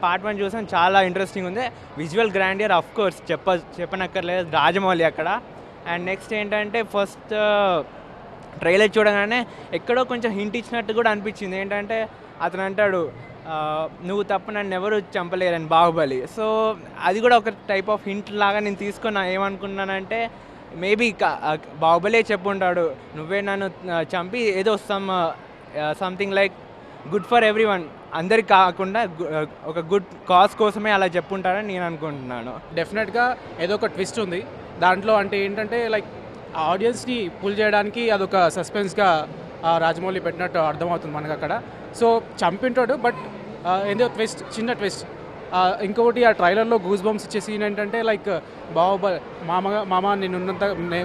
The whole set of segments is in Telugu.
పార్ట్ 1 చూసాను, చాలా ఇంట్రెస్టింగ్ ఉంది. విజువల్ గ్రాండియర్ ఆఫ్ కోర్స్ చెప్పనక్కర్లేదు, రాజమౌళి అక్కడ. అండ్ నెక్స్ట్ ఏంటంటే ఫస్ట్ ట్రైలర్ చూడగానే ఎక్కడో కొంచెం హింట్ ఇచ్చినట్టు కూడా అనిపించింది. ఏంటంటే అతను అంటాడు, నువ్వు తప్ప నన్ను ఎవరు చంపలేరని, బాహుబలి. సో అది కూడా ఒక టైప్ ఆఫ్ హింట్ లాగా నేను తీసుకున్నా. ఏమనుకున్నానంటే మేబీ బాహుబలే చెప్పుంటాడు, నువ్వే నన్ను చంపి ఏదో something like good for every one, అందరికి కాకుండా ఒక గుడ్ కాజ్ కోసమే అలా చెప్పుంటారని నేను అనుకుంటున్నాను. డెఫినెట్గా ఏదో ఒక ట్విస్ట్ ఉంది దాంట్లో. అంటే ఏంటంటే లైక్ ఆడియన్స్ని పుల్ చేయడానికి అదొక సస్పెన్స్గా రాజమౌళి పెట్టినట్టు అర్థమవుతుంది మనకు అక్కడ. సో చంపింటాడు, బట్ ఏదో ట్విస్ట్, చిన్న ట్విస్ట్. ఇంకొకటి ఆ ట్రైలర్లో గూస్ బంప్స్ ఇచ్చే సీన్ ఏంటంటే లైక్ బాహుబలి మామ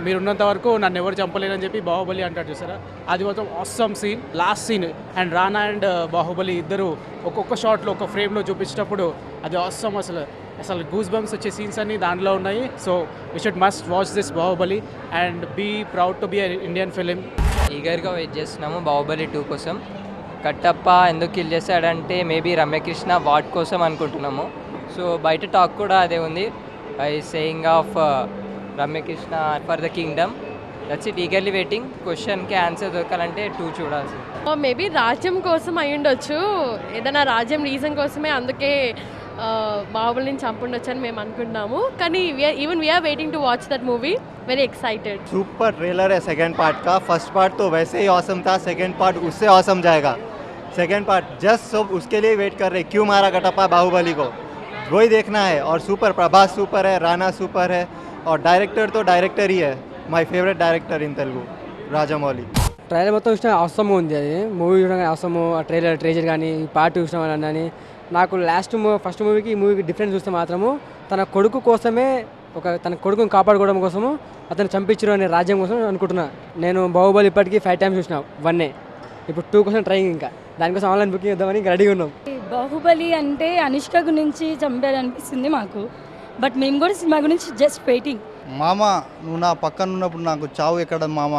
మీరున్నంత వరకు నన్ను ఎవరు చంపలేరని చెప్పి బాహుబలి అంటాడు చూసారా, అది మొత్తం awesome scene. Last scene and Rana and Baahubali ఇద్దరు ఒక్కొక్క షాట్లో ఒక ఫ్రేమ్లో చూపించేటప్పుడు అది ఆసమ్. అసలు గూస్ బంప్స్ వచ్చే సీన్స్ అన్ని దాంట్లో ఉన్నాయి. So we should must watch this Baahubali and be proud to be Indian film. ఈగర్గా వెయిట్ చేస్తున్నాము బాహుబలి 2 కోసం. కట్టప్ప ఎందుకు కిల్ చేశాడంటే మేబీ రమ్యకృష్ణ వాట్ కోసం అనుకుంటున్నాము. సో బయట టాక్ కూడా అదే ఉంది, I saying of Ramyakrishna for the kingdom. That's it, eagerly waiting. క్వశ్చన్కి ఆన్సర్ దొరకాలంటే 2 చూడాల్సింది. మేబీ రాజ్యం కోసం అయి ఉండొచ్చు, ఏదైనా రాజ్యం రీజన్ కోసమే అందుకే బాహుబలిని చంపుండొచ్చు అని మేము అనుకుంటున్నాము. కానీ we are waiting to watch that movie, very excited. Super trailer है सेकंड पार्ट का. फर्स्ट पार्ट तो वैसे ही ऑसम था, सेकंड पार्ट उससे ऑसम जाएगा. सेकंड पार्ट जस्ट सब उसके लिए वेट कर रहे, क्यों मारा कटप्पा बाहुबली को, वही देखना है. और सुपर, प्रभास सुपर है, राणा सुपर है, और डायरेक्टर तो डायरेक्टर ही है. My favourite director in Telugu Rajamouli. Trailer మొత్తం చూసిన అవసరం ఉంది, అది మూవీ చూడగానే అవసరము. ఆ ట్రేజర్ కానీ పార్ట్ చూసిన కానీ నాకు ఫస్ట్ మూవీకి ఈ మూవీకి డిఫరెన్స్ చూస్తే మాత్రము తన కొడుకు కోసమే, తన కొడుకుని కాపాడుకోవడం కోసము అతను చంపించరు అనే రాజ్యం కోసం అనుకుంటున్నా. నేను బాహుబలి ఇప్పటికీ 5 times చూసిన, 1 ఇప్పుడు 2 కోసం ట్రైయింగ్. ఇంకా దానికోసం ఆన్లైన్ బుకింగ్ ఇద్దామని ఇంకా రెడీగా ఉన్నాం. బాహుబలి అంటే అనుష్క గురించి చంపాడు అనిపిస్తుంది మాకు, బట్ మేము కూడా సినిమా గురించి జస్ట్ వెయిటింగ్. మామ నువ్వు నా పక్కన ఉన్నప్పుడు నాకు చావు ఎక్కడ మామ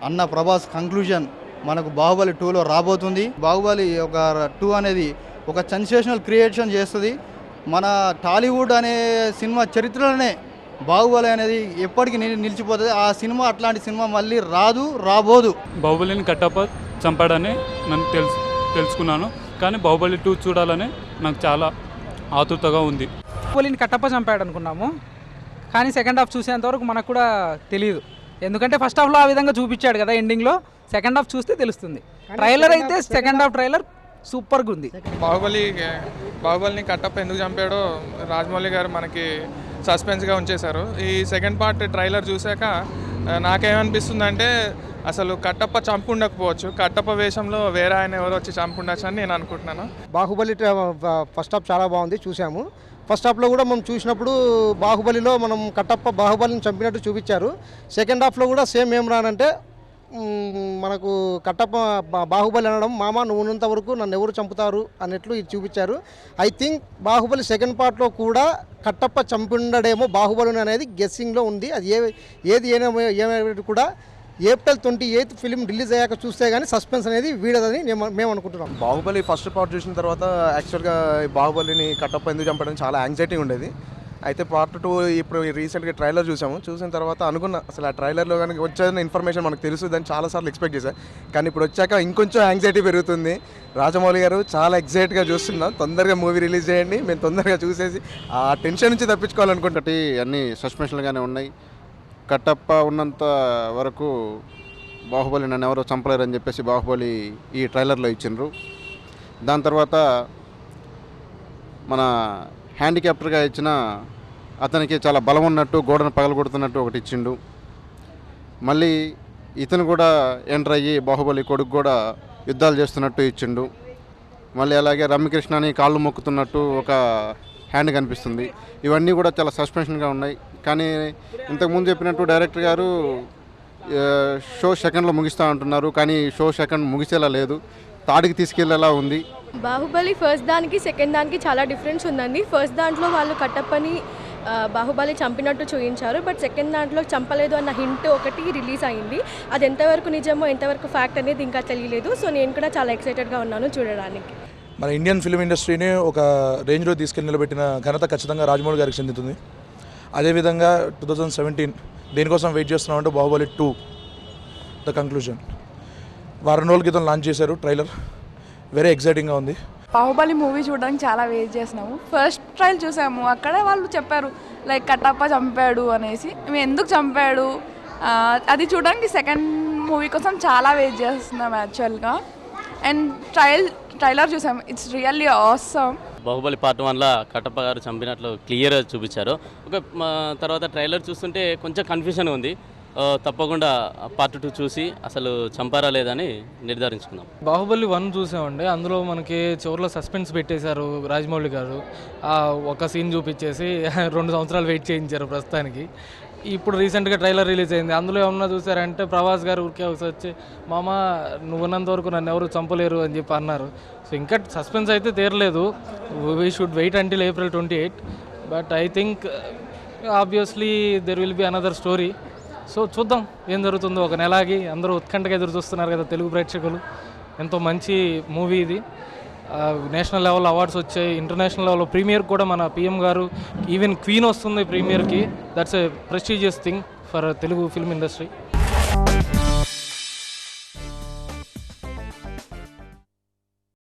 అన్న ప్రభాస్ కంక్లూజన్ మనకు బాహుబలి 2లో రాబోతుంది. బాహుబలి ఒక 2 అనేది ఒక సెన్సేషనల్ క్రియేషన్ చేస్తుంది. మన టాలీవుడ్ అనే సినిమా చరిత్రలోనే బాహుబలి అనేది ఎప్పటికీ నిలిచిపోతుంది. ఆ సినిమా అట్లాంటి సినిమా మళ్ళీ రాబోదు. బాహుబలిని కట్టప్ప చంపాడని నన్ను తెలుసుకున్నాను, కానీ బాహుబలి 2 చూడాలని నాకు చాలా ఆతృతగా ఉంది. బాహుబలిని కట్టప్ప చంపాడు అనుకున్నాము, కానీ సెకండ్ హాఫ్ చూసేంతవరకు మనకు కూడా తెలియదు. ఎందుకంటే ఫస్ట్ హాఫ్లో ఆ విధంగా చూపించాడు కదా ఎండింగ్లో, సెకండ్ హాఫ్ చూస్తే తెలుస్తుంది. ట్రైలర్ అయితే సెకండ్ హాఫ్ ట్రైలర్ సూపర్గా ఉంది. బాహుబలిని కట్టప్ప ఎందుకు చంపాడో రాజమౌళి గారు మనకి సస్పెన్స్గా ఉంచేశారు. ఈ సెకండ్ పార్ట్ ట్రైలర్ చూశాక నాకేమనిపిస్తుందంటే అసలు కట్టప్ప చంపుండకపోవచ్చు, కట్టప్ప వేషంలో వేరే ఆయన ఎవరో వచ్చి చంపుండొచ్చు అని నేను అనుకుంటున్నాను. బాహుబలి ఫస్ట్ హాఫ్ చాలా బాగుంది, చూసాము. ఫస్ట్ హాఫ్లో కూడా మనం చూసినప్పుడు బాహుబలిలో మనం కట్టప్ప బాహుబలిని చంపినట్టు చూపించారు. సెకండ్ హాఫ్లో కూడా సేమ్ ఏం రానంటే మనకు కట్టప్ప బాహుబలి అనడం, మామ నువ్వు ఉన్నంత వరకు నన్ను ఎవరు చంపుతారు అన్నట్లు ఇది చూపించారు. ఐ థింక్ బాహుబలి సెకండ్ పార్ట్లో కూడా కట్టప్ప చంపిండడేమో బాహుబలి అనేది గెస్సింగ్లో ఉంది. అది ఏది ఏమైనా కూడా April 28th ఫిలిం రిలీజ్ అయ్యాక చూస్తే కానీ సస్పెన్స్ అనేది వీడదని మేము అనుకుంటున్నాం. బాహుబలి ఫస్ట్ పార్ట్ చూసిన తర్వాత యాక్చువల్గా బాహుబలిని కట్టప్ప ఎందుకు చంపడం చాలా యాంగ్జైటీ ఉండేది. అయితే పార్ట్ 2 ఇప్పుడు రీసెంట్గా ట్రైలర్ చూసిన తర్వాత అనుకున్నా అసలు ఆ ట్రైలర్లో కనుక వచ్చేది ఇన్ఫర్మేషన్ మనకు తెలుస్తుందని చాలాసార్లు ఎక్స్పెక్ట్ చేశాను. కానీ ఇప్పుడు వచ్చాక ఇంకొంచెం యాంగ్జైటీ పెరుగుతుంది. రాజమౌళి గారు చాలా ఎగ్జైట్గా చూస్తున్నాం, తొందరగా మూవీ రిలీజ్ చేయండి, మేము తొందరగా చూసేసి ఆ టెన్షన్ నుంచి తప్పించుకోవాలనుకుంటే. అన్నీ సస్పెన్షన్గానే ఉన్నాయి. కట్టప్ప ఉన్నంత వరకు బాహుబలి నన్ను ఎవరో చంపలేరని చెప్పేసి బాహుబలి ఈ ట్రైలర్లో ఇచ్చిండ్రు. దాని తర్వాత మన హ్యాండిక్యాప్టర్గా ఇచ్చిన అతనికి చాలా బలం ఉన్నట్టు గోడను పగలగొడుతున్నట్టు ఒకటి ఇచ్చిండు. మళ్ళీ ఇతను కూడా ఎంటర్ అయ్యి బాహుబలి కొడుకు కూడా యుద్ధాలు చేస్తున్నట్టు ఇచ్చిండు. మళ్ళీ అలాగే రమ్యకృష్ణని కాళ్ళు మొక్కుతున్నట్టు ఒక హ్యాండ్ కనిపిస్తుంది. ఇవన్నీ కూడా చాలా సస్పెన్షన్గా ఉన్నాయి. కానీ ఇంతకుముందు చెప్పినట్టు డైరెక్టర్ గారు షో సెకండ్లో ముగిస్తూ అంటున్నారు, కానీ షో సెకండ్ ముగిసేలా లేదు, తాడికి తీసుకెళ్లేలా ఉంది. బాహుబలి ఫస్ట్ దానికి సెకండ్ దానికి చాలా డిఫరెన్స్ ఉందండి. ఫస్ట్ దాంట్లో వాళ్ళు కట్టప్పని బాహుబలి చంపినట్టు చూపించారు, బట్ సెకండ్ దాంట్లో చంపలేదు అన్న హింట్ ఒకటి రిలీజ్ అయింది. అది ఎంతవరకు నిజమో ఎంతవరకు ఫ్యాక్ట్ అనేది ఇంకా తెలియలేదు. సో నేను కూడా చాలా ఎక్సైటెడ్గా ఉన్నాను చూడడానికి. మన ఇండియన్ ఫిలిం ఇండస్ట్రీని ఒక రేంజ్లో తీసుకెళ్ళి నిలబెట్టిన ఘనత ఖచ్చితంగా రాజమౌళి గారికి చెందుతుంది. అదేవిధంగా 2017 దేనికోసం వెయిట్ చేస్తున్నామంటే బాహుబలి 2 ద కంక్లూజన్ వారం రోజుల క్రితం లాంచ్ చేశారు ట్రైలర్. వెరీ ఎక్సైటింగ్గా ఉంది. బాహుబలి మూవీ చూడడానికి చాలా వెయిట్ చేసినాము. ఫస్ట్ ట్రైల్ చూసాము, అక్కడ వాళ్ళు చెప్పారు లైక్ కట్టప్ప చంపాడు అనేసి. మేము ఎందుకు చంపాడు అది చూడడానికి సెకండ్ మూవీ కోసం చాలా వెయిట్ చేస్తున్నాం యాక్చువల్గా. అండ్ ట్రైలర్ చూసాము, it's really awesome. Baahubali part 1లో కట్టప్ప గారు చంపినట్లు క్లియర్గా చూపించారు. తర్వాత ట్రైలర్ చూస్తుంటే కొంచెం కన్ఫ్యూజన్ ఉంది. తప్పకుండా పార్ట్ 2 చూసి అసలు చంపారా లేదని నిర్ధారించుకుందాం. బాహుబలి 1 చూసామండి. అందులో మనకి చివరిలో సస్పెన్స్ పెట్టేశారు రాజమౌళి గారు. ఒక సీన్ చూపించేసి 2 సంవత్సరాలు వెయిట్ చేయించారు ప్రస్తుతానికి. ఇప్పుడు రీసెంట్గా ట్రైలర్ రిలీజ్ అయింది. అందులో ఏమన్నా చూసారంటే ప్రభాస్ గారు ఊరికే వచ్చి మామ నువ్వు ఉన్నంత వరకు నన్ను ఎవరు చంపలేరు అని చెప్పి అన్నారు. సో ఇంకా సస్పెన్స్ అయితే తీరలేదు. We should wait until April 28. But I think obviously there will be another story. So చూద్దాం ఏం జరుగుతుందో. ఒక నెలకి అందరూ ఉత్కంఠగా ఎదురు చూస్తున్నారు కదా తెలుగు ప్రేక్షకులు. ఎంతో మంచి మూవీ ఇది. నేషనల్ లెవెల్ అవార్డ్స్ వచ్చాయి, ఇంటర్నేషనల్ లెవెల్లో ప్రీమియర్ కూడా మన పిఎం గారు, ఈవెన్ క్వీన్ వస్తుంది ప్రీమియర్కి. That's a prestigious thing for Telugu film industry.